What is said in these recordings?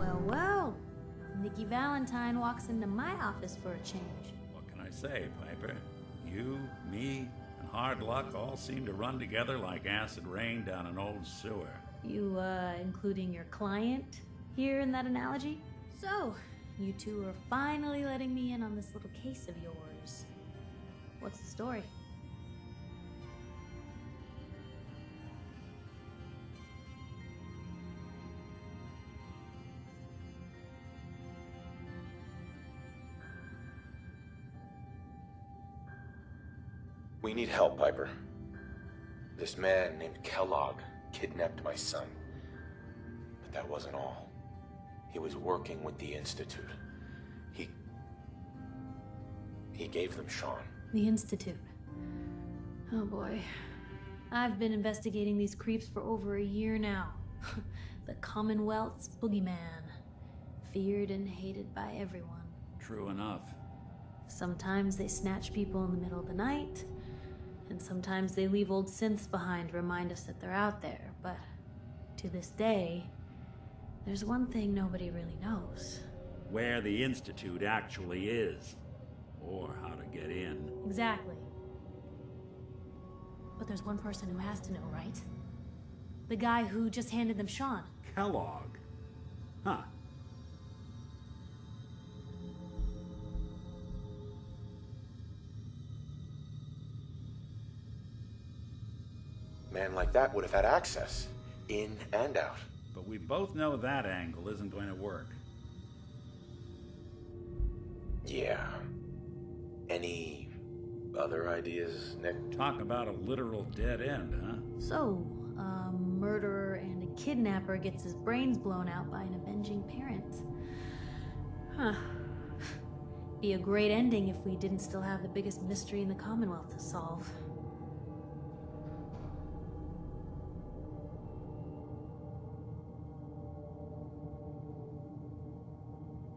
Well, well. Nikki Valentine walks into my office for a change. What can I say, Piper? You, me, and hard luck all seem to run together like acid rain down an old sewer. You, including your client here in that analogy? So, you two are finally letting me in on this little case of yours. What's the story? We need help, Piper. This man named Kellogg kidnapped my son. But that wasn't all. He was working with the Institute. He gave them Sean. The Institute. Oh boy. I've been investigating these creeps for over a year now. The Commonwealth's boogeyman. Feared and hated by everyone. True enough. Sometimes they snatch people in the middle of the night, and sometimes they leave old synths behind to remind us that they're out there. But to this day, there's one thing nobody really knows. Where the Institute actually is. Or how to get in. Exactly. But there's one person who has to know, right? The guy who just handed them Sean. Kellogg? Huh. Man like that would have had access, in and out. But we both know that angle isn't going to work. Yeah. Any other ideas, Nick? Talk about a literal dead end, huh? So, a murderer and a kidnapper gets his brains blown out by an avenging parent. Huh. Be a great ending if we didn't still have the biggest mystery in the Commonwealth to solve.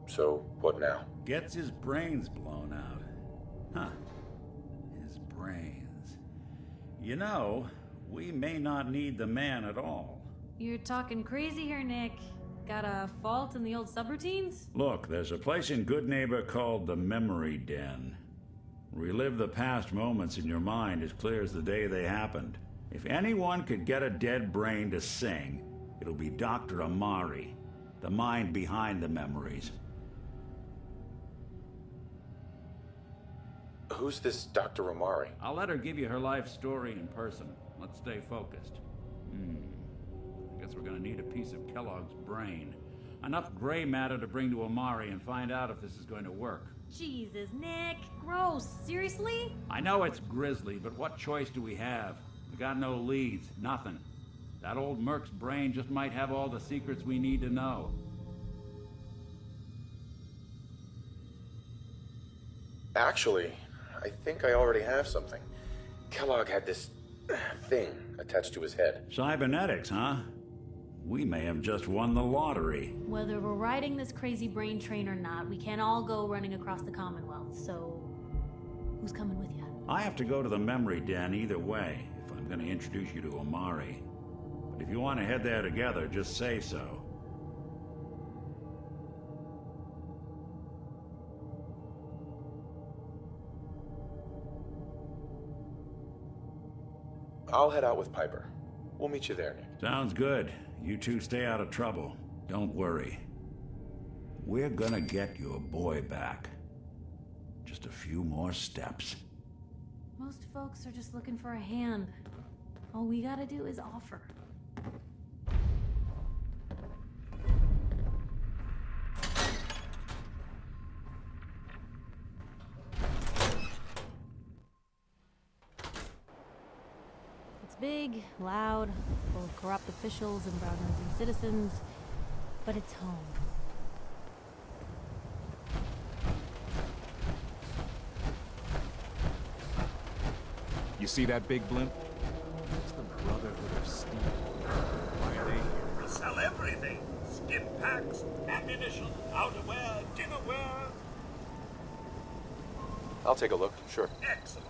So, what now? Gets his brains blown out. Huh. His brains. You know, we may not need the man at all. You're talking crazy here, Nick. Got a fault in the old subroutines? Look, there's a place in Good Neighbor called the Memory Den. Relive the past moments in your mind as clear as the day they happened. If anyone could get a dead brain to sing, it'll be Dr. Amari, the mind behind the memories. Who's this Dr. Amari? I'll let her give you her life story in person. Let's stay focused. I guess we're gonna need a piece of Kellogg's brain. Enough gray matter to bring to Amari and find out if this is going to work. Jesus, Nick. Gross. Seriously? I know it's grisly, but what choice do we have? We got no leads, nothing. That old Merc's brain just might have all the secrets we need to know. Actually, I think I already have something. Kellogg had this thing attached to his head. Cybernetics, huh? We may have just won the lottery. Whether we're riding this crazy brain train or not, we can't all go running across the Commonwealth, so who's coming with you? I have to go to the memory den either way, if I'm going to introduce you to Amari. But if you want to head there together, just say so. I'll head out with Piper. We'll meet you there, Nick. Sounds good. You two stay out of trouble. Don't worry. We're gonna get your boy back. Just a few more steps. Most folks are just looking for a hand. All we gotta do is offer. It's big, loud, full of corrupt officials and brown-nosing citizens, but it's home. You see that big blimp? It's the Brotherhood of Steel. Why are they here? We sell everything. Skin packs, ammunition, outerwear, dinnerware. I'll take a look, sure. Excellent.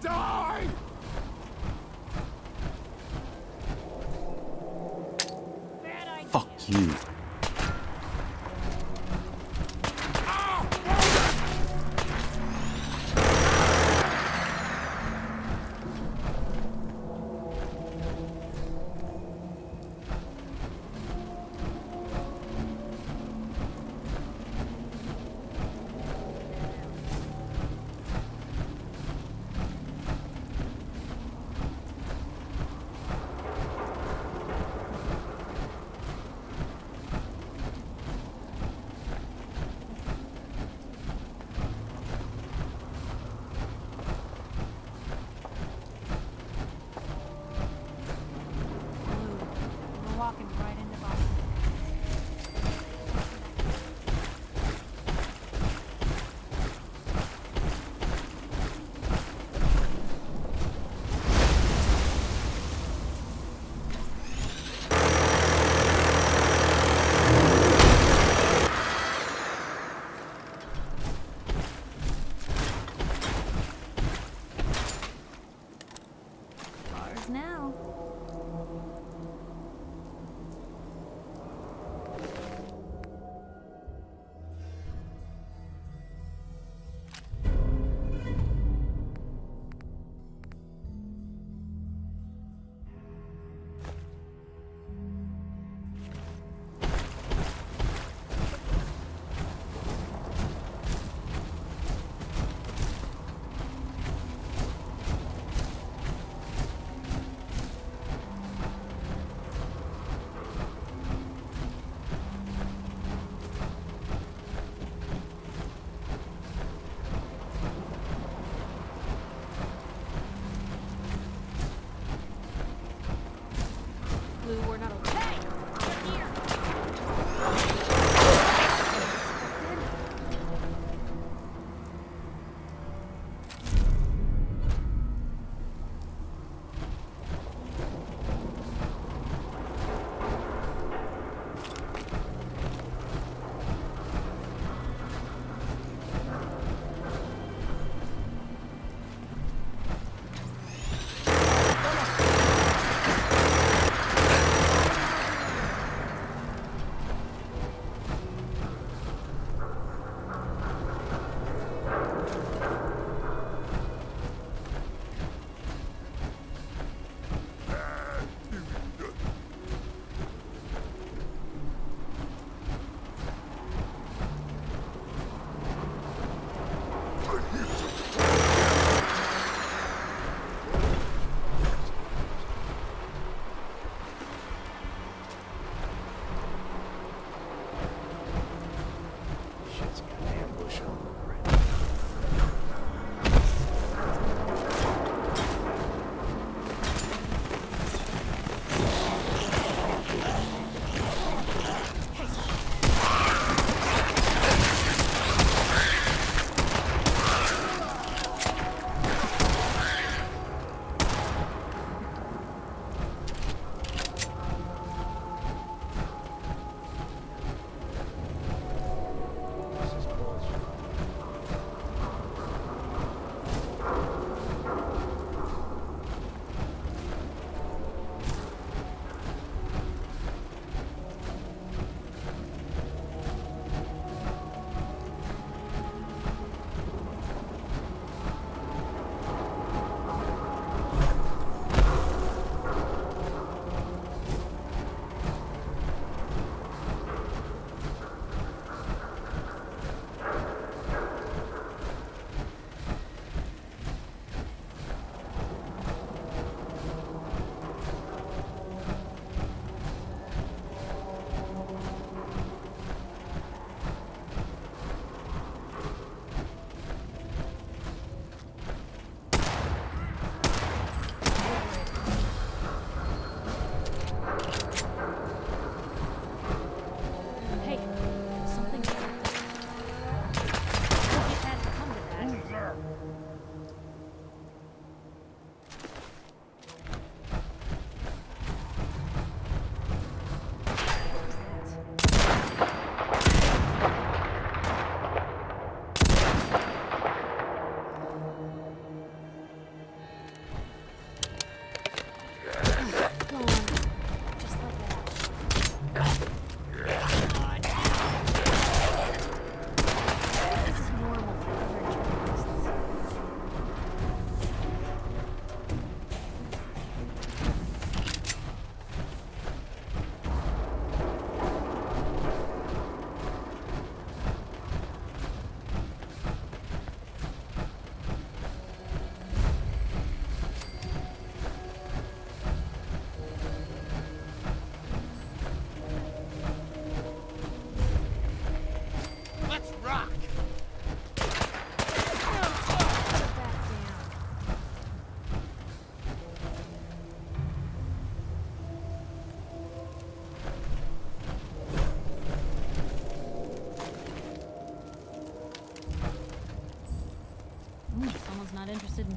Die! Fuck you.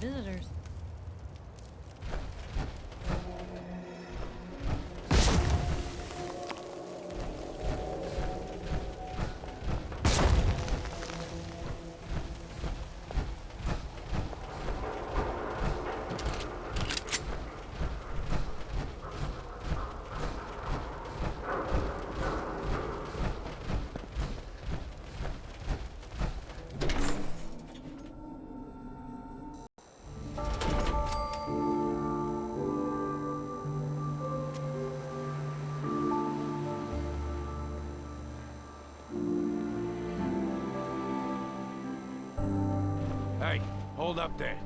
visitors. Hey, hold up there.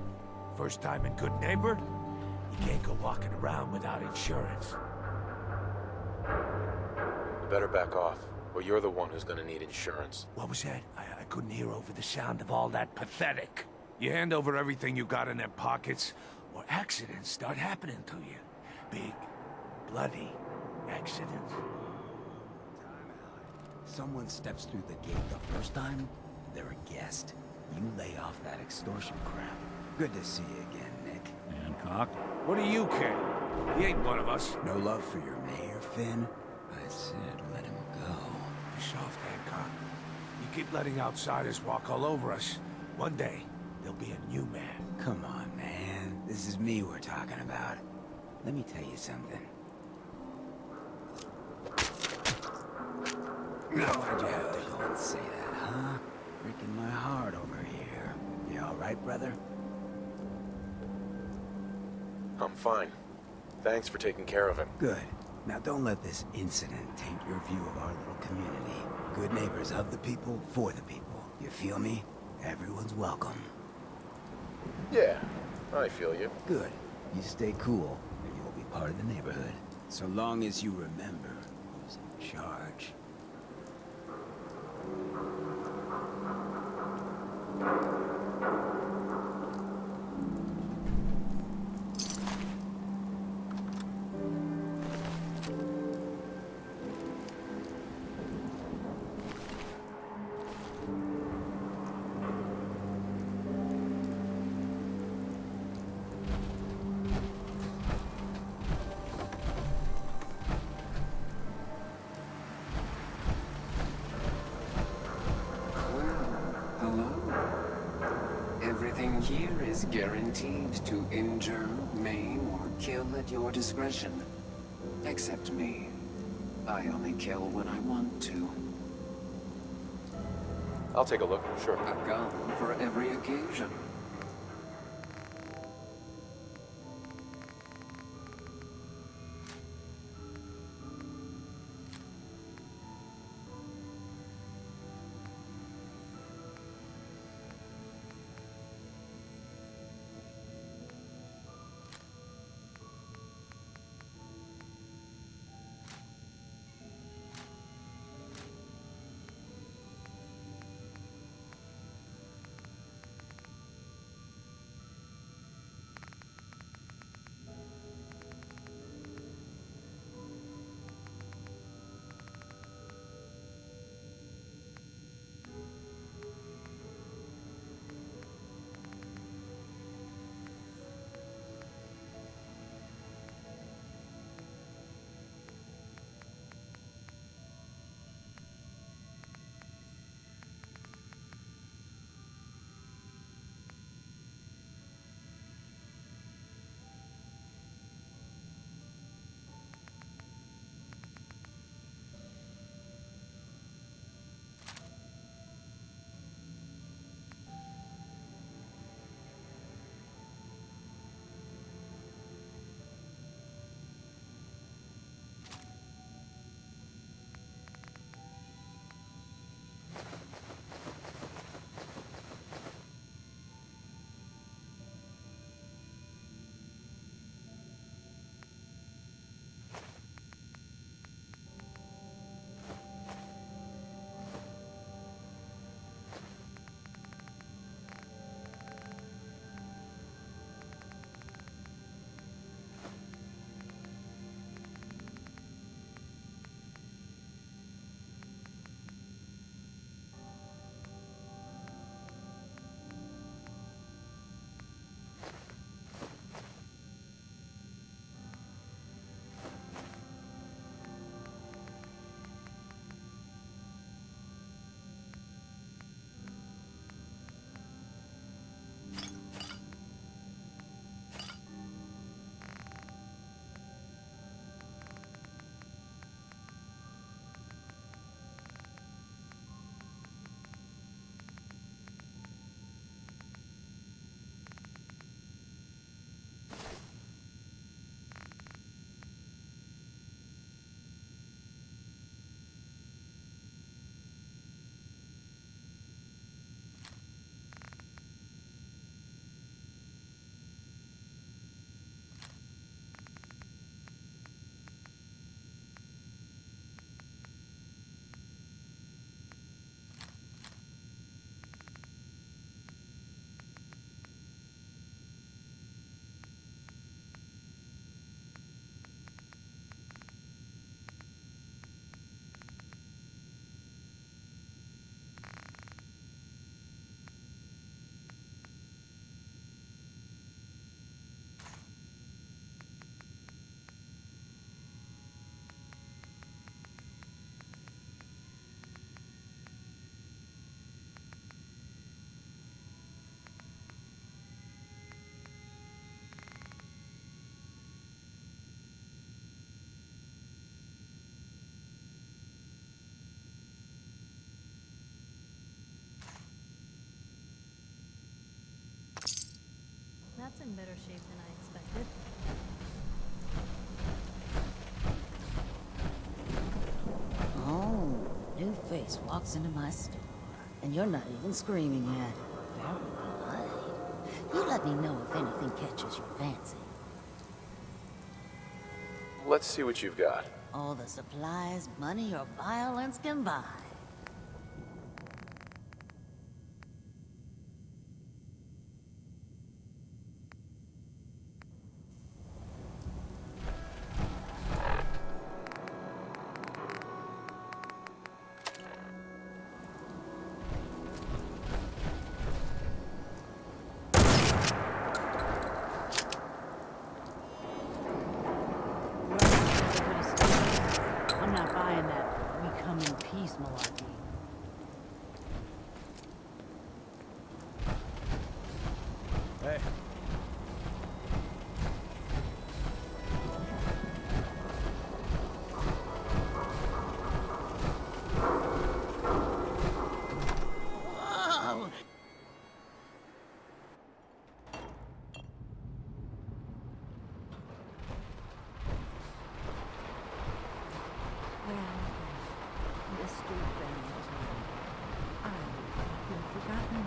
First time in Good Neighbor? You can't go walking around without insurance. You better back off, or you're the one who's gonna need insurance. What was that? I couldn't hear over the sound of all that pathetic. You hand over everything you got in them pockets, or accidents start happening to you. Big, bloody accidents. Someone steps through the gate the first time, they're a guest. You lay off that extortion crap. Good to see you again, Nick. Hancock? What do you care? He ain't one of us. No love for your mayor, Finn? I said let him go. Be soft, Hancock. You keep letting outsiders walk all over us. One day, there'll be a new man. Come on, man. This is me we're talking about. Let me tell you something. Why'd you have to go and say that, huh? Breaking my heart over here. You all right, brother? I'm fine. Thanks for taking care of him. Good. Now don't let this incident taint your view of our little community. Good neighbors of the people, for the people. You feel me? Everyone's welcome. Yeah, I feel you. Good. You stay cool, and you'll be part of the neighborhood. So long as you remember who's in charge. Everything here is guaranteed to injure, maim, or kill at your discretion. Except me. I only kill when I want to. I'll take a look, sure. A gun for every occasion. better shape than I expected. Oh, new face walks into my store, and you're not even screaming yet. Very polite. You let me know if anything catches your fancy. Let's see what you've got. All the supplies, money, or violence can buy. I'm not buying that we come in peace malarkey. Hey. Whoa! Mr. Valentine, I've forgotten.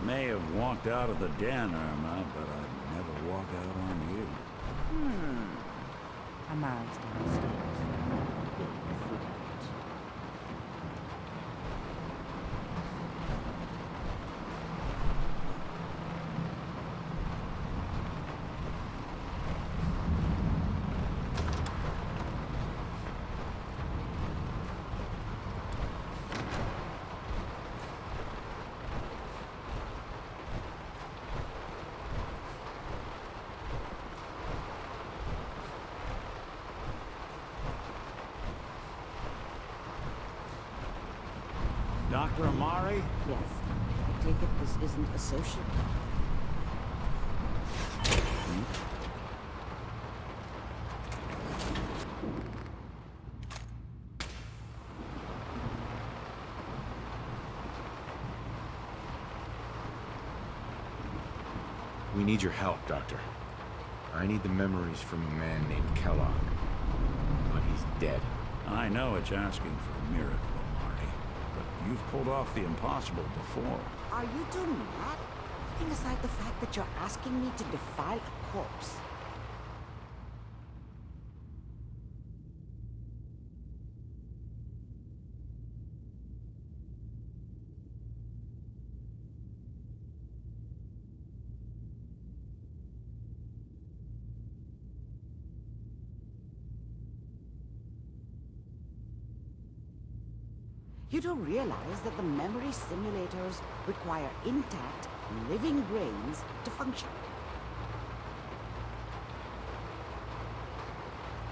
May have walked out of the den, Irma, but I'd never walk out on you. I'm Miles downstairs. Big fruit. Dr. Amari? Yes. I take it this isn't a social. We need your help, Doctor. I need the memories from a man named Kellogg. But he's dead. I know it's asking for a miracle, Amari, but you've pulled off the impossible before. Are you two mad? Putting aside the fact that you're asking me to defile a corpse. You don't realize that the memory simulators require intact, living brains to function.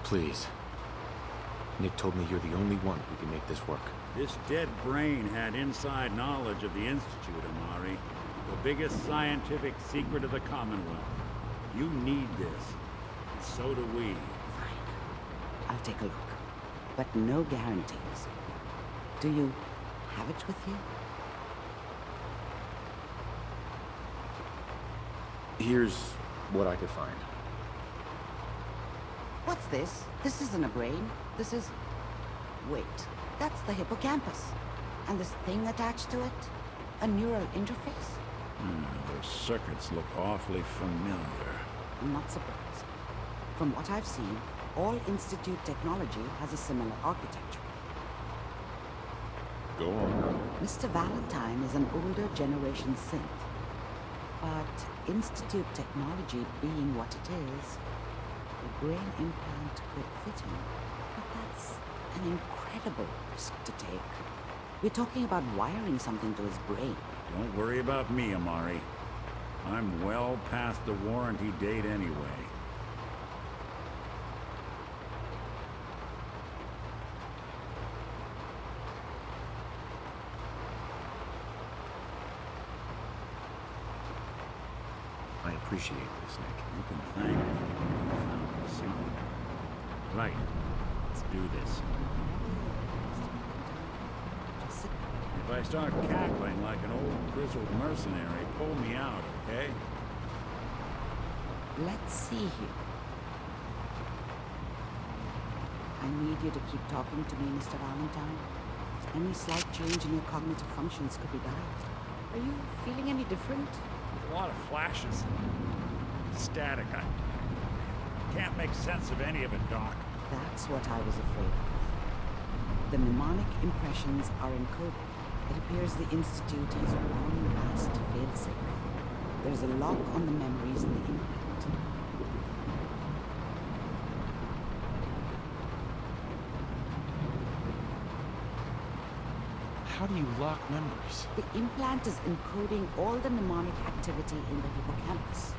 Please. Nick told me you're the only one who can make this work. This dead brain had inside knowledge of the Institute, Amari. The biggest scientific secret of the Commonwealth. You need this. And so do we. Fine. I'll take a look. But no guarantees. Do you have it with you? Here's what I could find. What's this? This isn't a brain. This is... Wait, that's the hippocampus. And this thing attached to it? A neural interface? Those circuits look awfully familiar. I'm not surprised. From what I've seen, all Institute technology has a similar architecture. Go on. Mr. Valentine is an older generation synth. But Institute technology being what it is, the brain implant could fit him. But that's an incredible risk to take. We're talking about wiring something to his brain. Don't worry about me, Amari. I'm well past the warranty date anyway. I appreciate this, Nick. You can thank me when you found me soon. Right. Let's do this. If I start cackling like an old grizzled mercenary, pull me out, okay? Let's see here. I need you to keep talking to me, Mr. Valentine. Any slight change in your cognitive functions could be dire. Are you feeling any different? A lot of flashes. Static. I can't make sense of any of it, Doc. That's what I was afraid of. The mnemonic impressions are encoded. It appears the Institute has one last failsafe. There's a lock on the memories in the implant. How do you lock memories? The implant is encoding all the mnemonic activity in the hippocampus.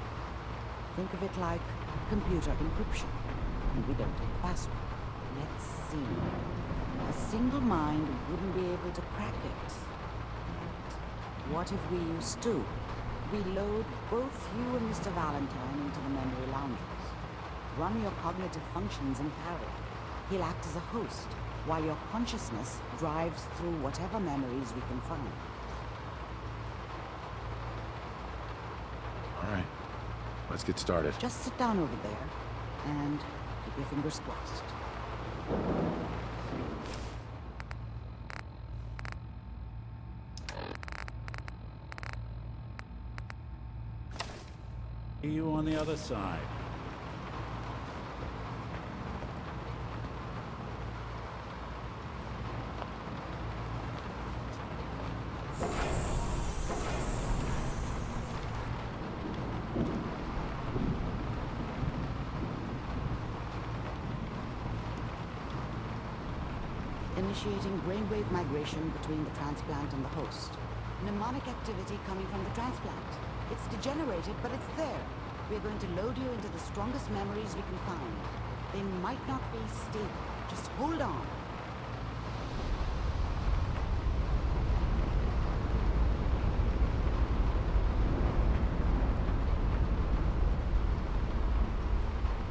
Think of it like computer encryption, and we don't take a password. Let's see. A single mind wouldn't be able to crack it. What if we use two? We load both you and Mr. Valentine into the memory lounges. Run your cognitive functions in parallel. He'll act as a host, while your consciousness drives through whatever memories we can find. All right, let's get started. Just sit down over there and keep your fingers crossed. See you on the other side. Initiating brainwave migration between the transplant and the host. Mnemonic activity coming from the transplant. It's degenerated, but it's there. We're going to load you into the strongest memories we can find. They might not be stable. Just hold on.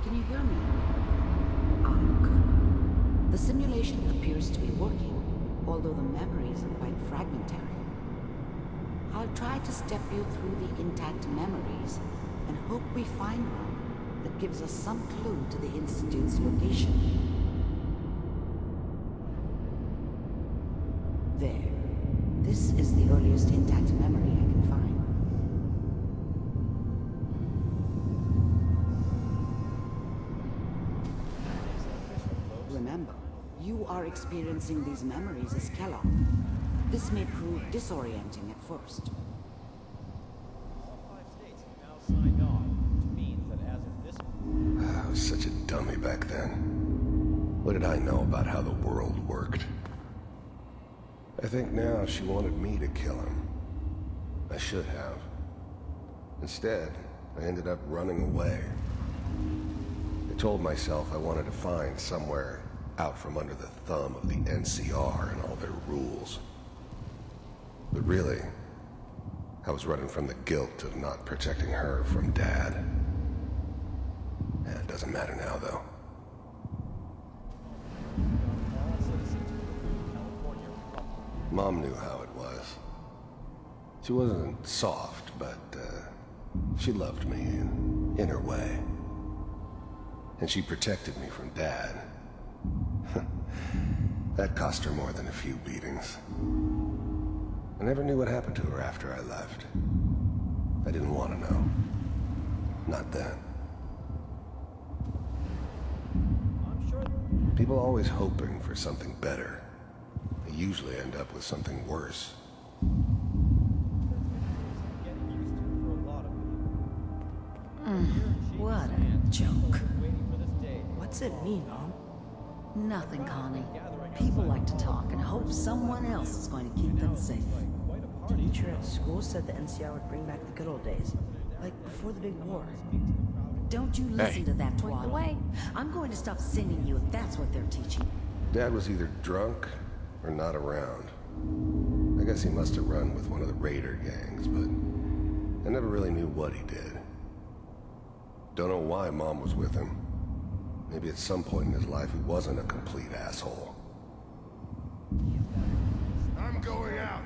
Can you hear me? Ah, good. The simulation appears to be working, although the memories are quite fragmentary. I'll try to step you through the intact memories and hope we find one that gives us some clue to the Institute's location. There. This is the earliest intact memory I can find. Remember, you are experiencing these memories as Kellogg. This may prove disorienting at first. I was such a dummy back then. What did I know about how the world worked? I think now she wanted me to kill him. I should have. Instead, I ended up running away. I told myself I wanted to find somewhere out from under the thumb of the NCR and all their rules. But really, I was running from the guilt of not protecting her from Dad. It doesn't matter now, though. Mom knew how it was. She wasn't soft, but she loved me in her way. And she protected me from Dad. That cost her more than a few beatings. I never knew what happened to her after I left. I didn't want to know. Not then. People always hoping for something better. They usually end up with something worse. What a joke. What's it mean, Mom? Nothing, Connie. People like to talk and hope someone else is going to keep them safe. The teacher at school said the NCR would bring back the good old days, like before the big war. Don't you listen to that Point the twaddle. way. I'm going to stop sending you if that's what they're teaching. Dad was either drunk or not around. I guess he must have run with one of the raider gangs, but I never really knew what he did. Don't know why Mom was with him. Maybe at some point in his life he wasn't a complete asshole. I'm going out.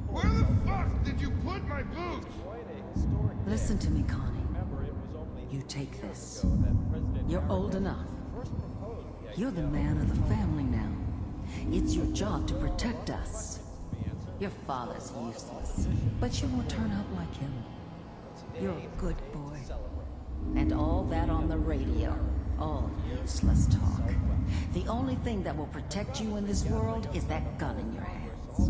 Where the fuck did you put my boots? Listen to me, Connie. You take this. You're old enough. You're the man of the family now. It's your job to protect us. Your father's useless, but you won't turn out like him. You're a good boy. And all that on the radio, all useless talk. The only thing that will protect you in this world is that gun in your hands.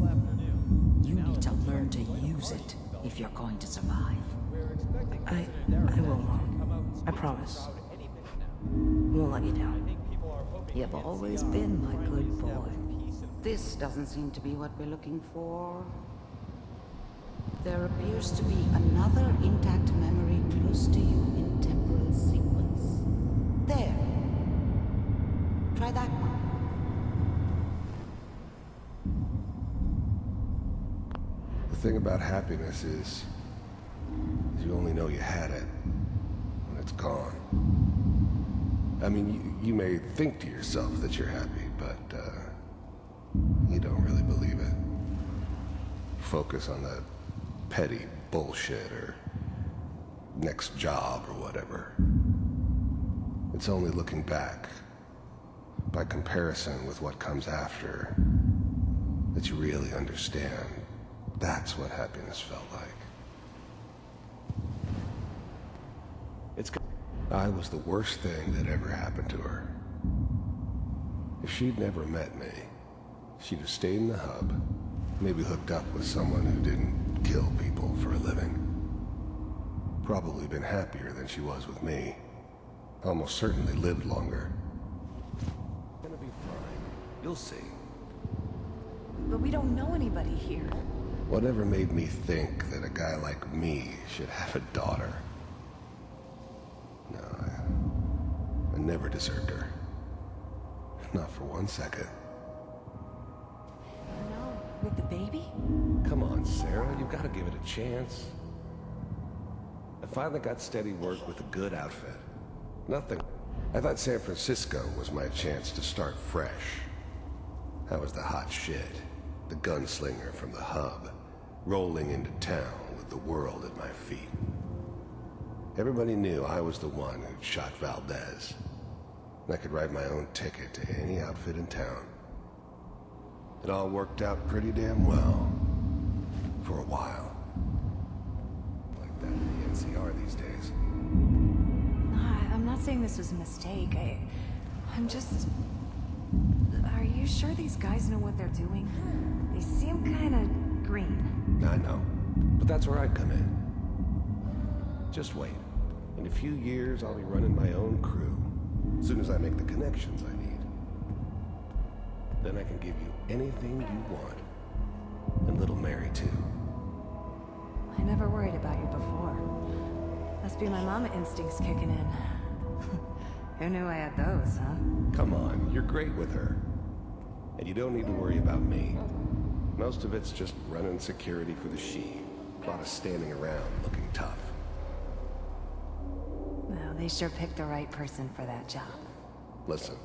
You need to learn to use it if you're going to survive. I will, Mom. I promise. I won't let you down. You've always been my good boy. This doesn't seem to be what we're looking for. There appears to be another intact memory close to you in temporal sequence. There. Try that one. The thing about happiness is you only know you had it when it's gone. I mean, you may think to yourself that you're happy, but you don't really believe it. Focus on the petty bullshit or next job or whatever. It's only looking back, by comparison with what comes after, that you really understand. That's what happiness felt like. I was the worst thing that ever happened to her. If she'd never met me, she'd have stayed in the hub, maybe hooked up with someone who didn't kill people for a living. Probably been happier than she was with me. Almost certainly lived longer. Gonna be fine. You'll see. But we don't know anybody here. Whatever made me think that a guy like me should have a daughter? No, I never deserved her. Not for 1 second. No, with the baby? Come on, Sarah, you've got to give it a chance. I finally got steady work with a good outfit. Nothing. I thought San Francisco was my chance to start fresh. I was the hot shit, the gunslinger from the hub, rolling into town with the world at my feet. Everybody knew I was the one who'd shot Valdez. And I could write my own ticket to any outfit in town. It all worked out pretty damn well. For a while. Like that in the NCR these days. I'm not saying this was a mistake. I'm just... Are you sure these guys know what they're doing? They seem kind of green. I know. But that's where I come in. Just wait. In a few years, I'll be running my own crew. As soon as I make the connections I need. Then I can give you anything you want. And little Mary, too. I never worried about you before. Must be my mama instincts kicking in. Who knew I had those, huh? Come on, you're great with her. And you don't need to worry about me. Most of it's just running security for the she. A lot of standing around looking tough. Well, they sure picked the right person for that job. Listen,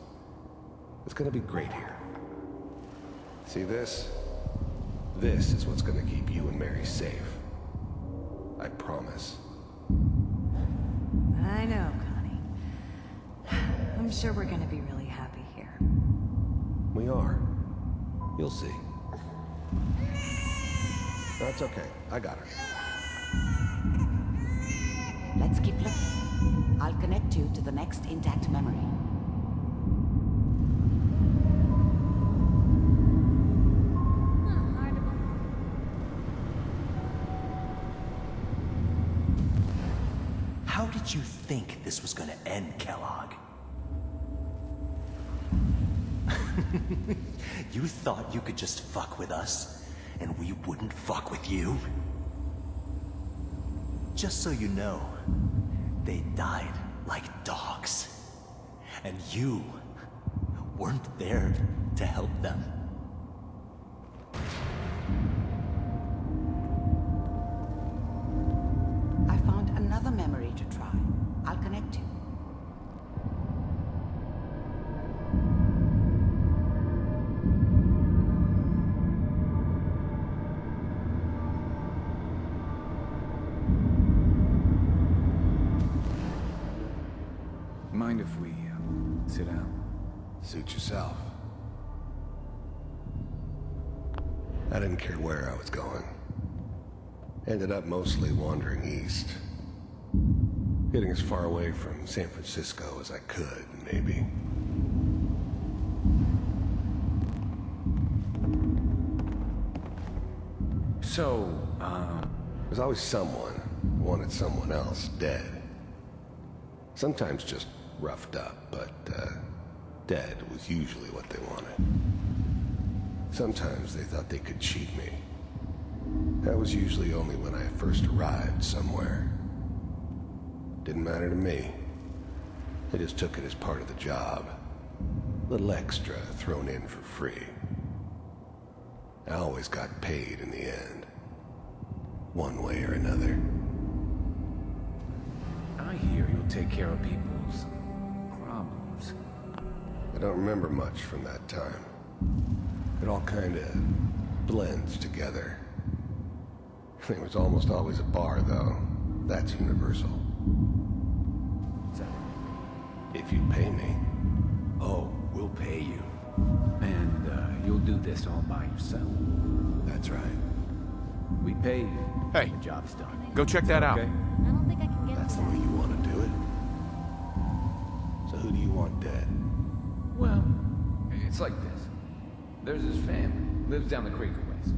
it's gonna be great here. See this? This is what's gonna keep you and Mary safe. I promise. I know, Connie. I'm sure we're gonna be really happy here. We are. You'll see. That's okay. I got her. Let's keep looking. I'll connect you to the next intact memory. How did you think this was gonna end, Kellogg? You thought you could just fuck with us, and we wouldn't fuck with you? Just so you know, they died like dogs. And you weren't there to help them. I found another memory to try. I'll connect you. Sit down. Suit yourself. I didn't care where I was going. Ended up mostly wandering east. Getting as far away from San Francisco as I could, maybe. So, There's always someone who wanted someone else dead. Sometimes just roughed up, but, dead was usually what they wanted. Sometimes they thought they could cheat me. That was usually only when I first arrived somewhere. Didn't matter to me. I just took it as part of the job. A little extra thrown in for free. I always got paid in the end. One way or another. I hear you'll take care of people's problems. I don't remember much from that time. It all kinda blends together. There was almost always a bar, though. That's universal. So, If you pay me. oh, we'll pay you. And, you'll do this all by yourself. That's right. We pay you. Hey. The job's done. Go check that out. Okay? I don't think I can get That's to the that. way you want to do it. So who do you want dead? Well, it's like this. There's his family. Lives down the creek a ways.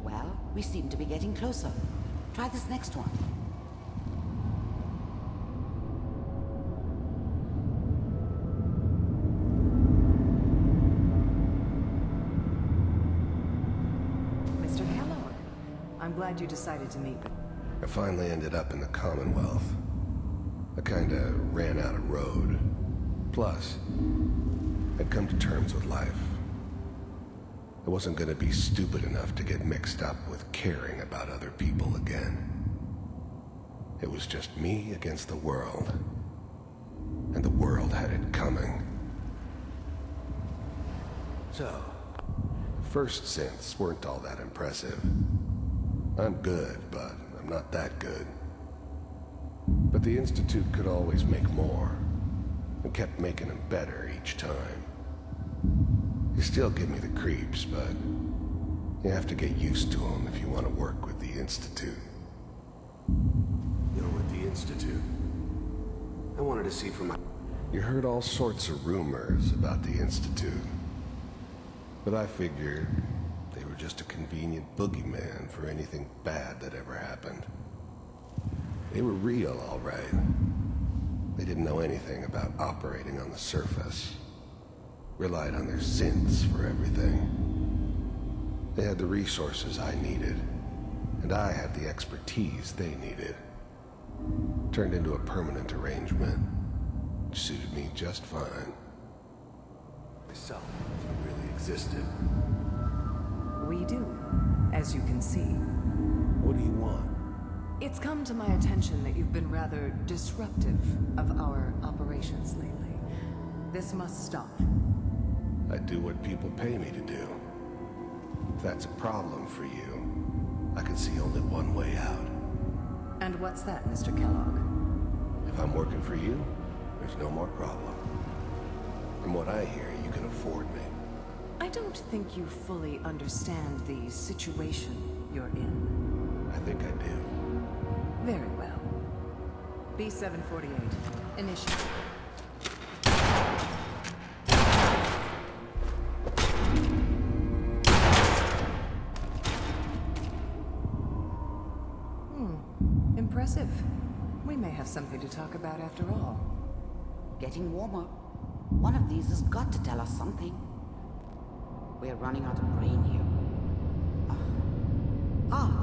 Well, we seem to be getting closer. Try this next one. Mr. Kellogg, I'm glad you decided to meet with... I finally ended up in the Commonwealth. I kinda ran out of road. Plus, I'd come to terms with life. I wasn't gonna be stupid enough to get mixed up with caring about other people again. It was just me against the world. And the world had it coming. So, first synths weren't all that impressive. I'm good, but I'm not that good. But the Institute could always make more, and kept making them better each time. They still give me the creeps, but you have to get used to them if you want to work with the Institute. You're with the Institute? I wanted to see from my... You heard all sorts of rumors about the Institute. But I figured they were just a convenient boogeyman for anything bad that ever happened. They were real, all right. They didn't know anything about operating on the surface. Relied on their synths for everything. They had the resources I needed, and I had the expertise they needed. Turned into a permanent arrangement, which suited me just fine. Myself, if it really existed. We do, as you can see. What do you want? It's come to my attention that you've been rather disruptive of our operations lately. This must stop. I do what people pay me to do. If that's a problem for you, I can see only one way out. And what's that, Mr. Kellogg? If I'm working for you, there's no more problem. From what I hear, you can afford me. I don't think you fully understand the situation you're in. I think I do. Very well. B-748, initiate. Impressive. We may have something to talk about after all. Getting warmer. One of these has got to tell us something. We're running out of brain here.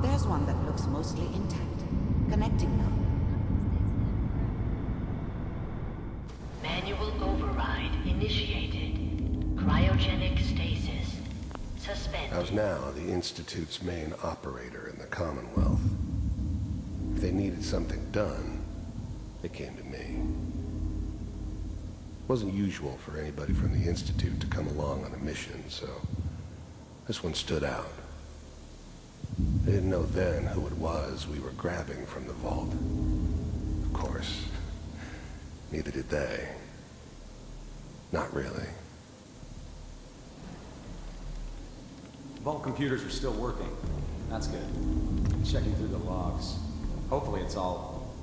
There's one that looks mostly intact. Connecting now. Manual override initiated. Cryogenic stasis suspended. I was now the Institute's main operator in the Commonwealth. If they needed something done, they came to me. It wasn't usual for anybody from the Institute to come along on a mission, so this one stood out. They didn't know then who it was we were grabbing from the vault. Of course, neither did they. Not really. Vault computers are still working. That's good. Checking through the logs. Hopefully it's all...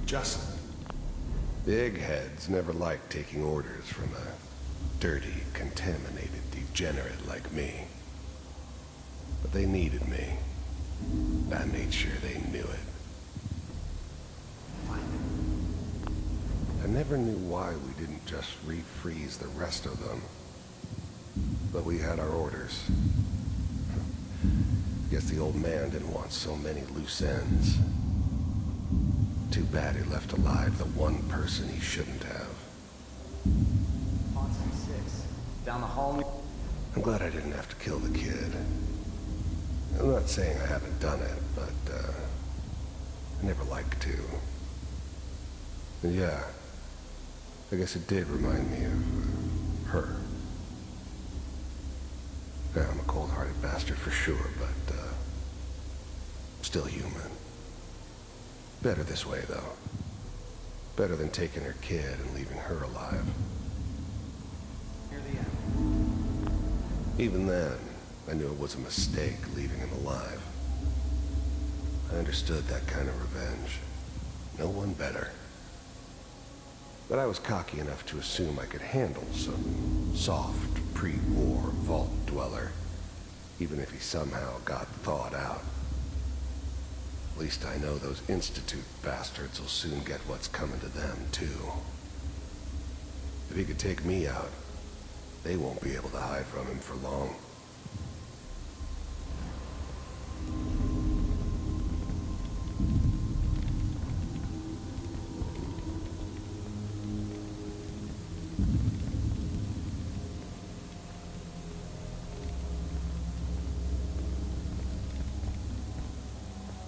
Justin. Big heads never liked taking orders from a dirty, contaminated degenerate like me. But they needed me. I made sure they knew it. I never knew why we didn't just refreeze the rest of them. But we had our orders. Guess the old man didn't want so many loose ends. Too bad he left alive the one person he shouldn't have. On 6, down the hall... I'm glad I didn't have to kill the kid. I'm not saying I haven't done it, but, I never like to. And yeah, I guess it did remind me of, her. Yeah, I'm a cold-hearted bastard for sure, but, still human. Better this way, though. Better than taking her kid and leaving her alive. Near the end. Even then, I knew it was a mistake leaving him alive. I understood that kind of revenge. No one better. But I was cocky enough to assume I could handle some soft, pre-war vault dweller, even if he somehow got thawed out. At least I know those Institute bastards will soon get what's coming to them, too. If he could take me out, they won't be able to hide from him for long.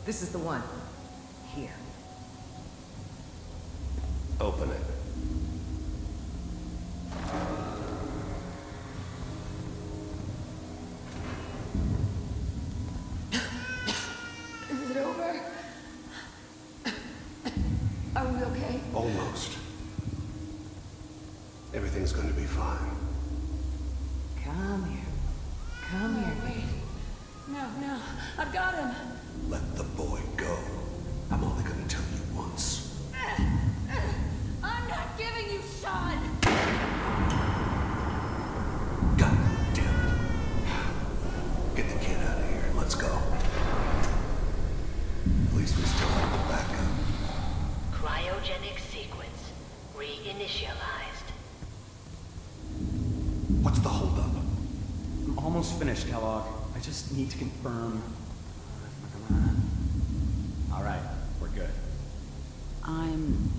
This is the one. Here. Open it. Is it over? Are we okay? Almost. Everything's going to be fine. Come here. Come here. Wait. No. I've got him. Let the boy go. I'm only going to tell you once. I'm not giving you Sean. God damn it. Get the kid out of here and let's go. At least we still have the backup. Cryogenic sequence reinitialized. What's the holdup? I'm almost finished, Kellogg. I just need to confirm... All right, we're good. I'm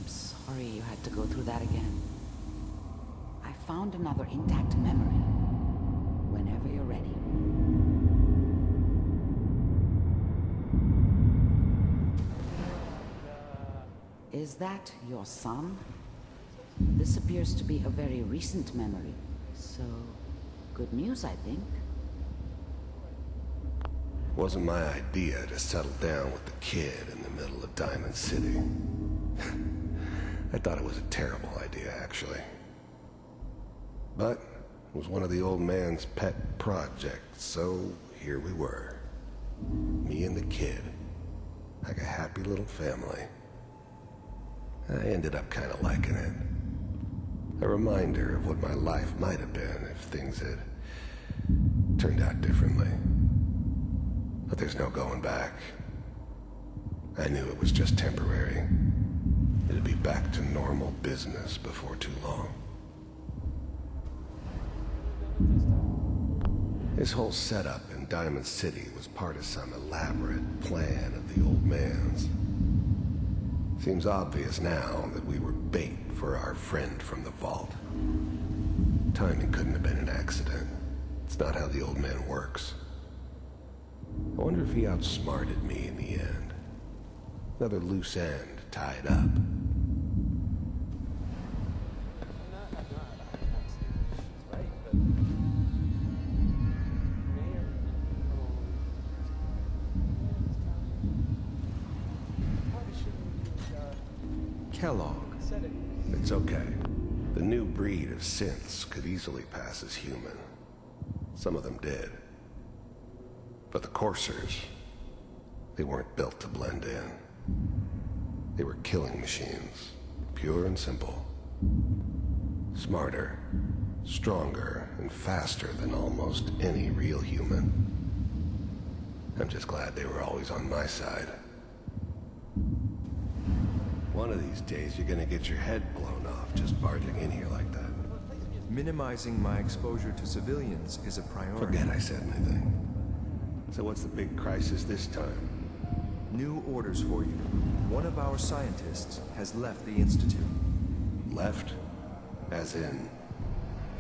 sorry you had to go through that again. I found another intact memory. Whenever you're ready. Is that your son? This appears to be a very recent memory, so good news, I think. Wasn't my idea to settle down with the kid in the middle of Diamond City. I thought it was a terrible idea, actually. But it was one of the old man's pet projects, so here we were. Me and the kid. Like a happy little family. I ended up kind of liking it. A reminder of what my life might have been if things had turned out differently. But there's no going back. I knew it was just temporary. It'd be back to normal business before too long. His whole setup in Diamond City was part of some elaborate plan of the old man's. Seems obvious now that we were bait for our friend from the vault. Timing couldn't have been an accident. It's not how the old man works. I wonder if he outsmarted me in the end. Another loose end tied up. Kellogg. It's okay. The new breed of synths could easily pass as human. Some of them did. But the coursers, they weren't built to blend in. They were killing machines, pure and simple. Smarter, stronger, and faster than almost any real human. I'm just glad they were always on my side. One of these days, you're gonna get your head blown off just barging in here like that. Minimizing my exposure to civilians is a priority. Forget I said anything. So what's the big crisis this time? New orders for you. One of our scientists has left the Institute. Left? As in?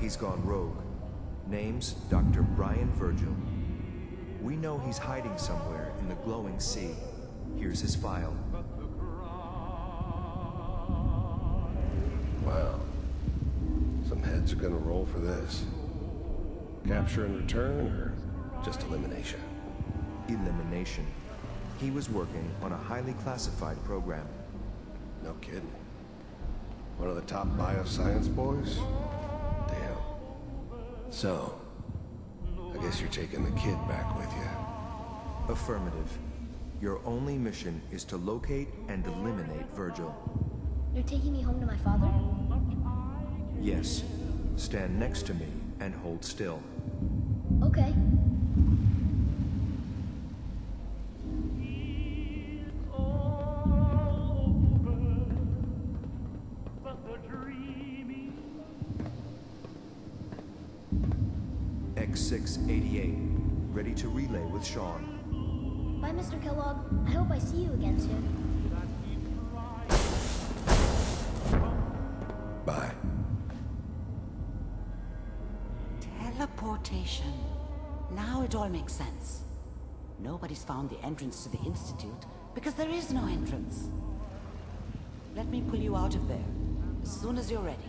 He's gone rogue. Name's Dr. Brian Virgil. We know he's hiding somewhere in the glowing sea. Here's his file. Wow. Some heads are gonna roll for this. Capture and return, or just elimination? Elimination. He was working on a highly classified program. No kidding. One of the top bioscience boys? Damn. So, I guess you're taking the kid back with you. Affirmative. Your only mission is to locate and eliminate Virgil. You're taking me home to my father? Yes. Stand next to me and hold still. Okay. X688. Ready to relay with Sean. Bye, Mr. Kellogg. I hope I see you again soon. Bye. Teleportation. Now it all makes sense. Nobody's found the entrance to the Institute because there is no entrance. Let me pull you out of there as soon as you're ready.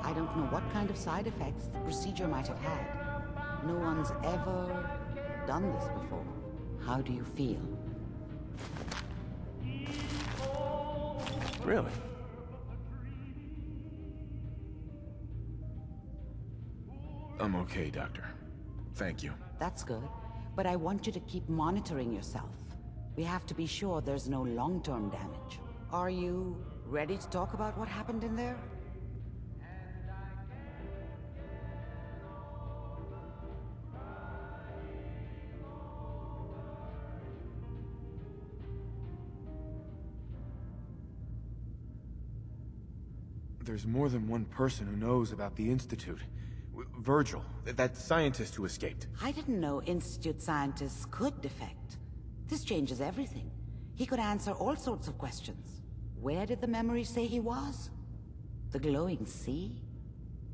I don't know what kind of side effects the procedure might have had. No one's ever done this before. How do you feel? Really? I'm okay, Doctor. Thank you. That's good. But I want you to keep monitoring yourself. We have to be sure there's no long-term damage. Are you ready to talk about what happened in there? There's more than one person who knows about the Institute. Virgil, that scientist who escaped. I didn't know Institute scientists could defect. This changes everything. He could answer all sorts of questions. Where did the memory say he was? The glowing sea?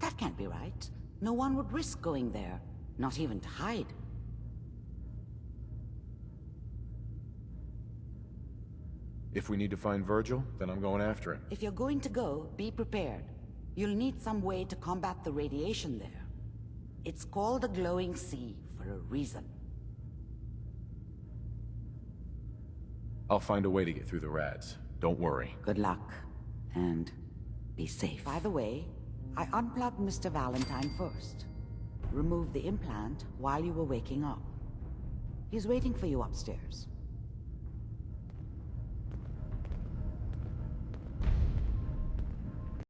That can't be right. No one would risk going there, not even to hide. If we need to find Virgil, then I'm going after him. If you're going to go, be prepared. You'll need some way to combat the radiation there. It's called the glowing sea for a reason. I'll find a way to get through the rads. Don't worry. Good luck. And be safe. By the way, I unplugged Mr. Valentine first. Removed the implant while you were waking up. He's waiting for you upstairs.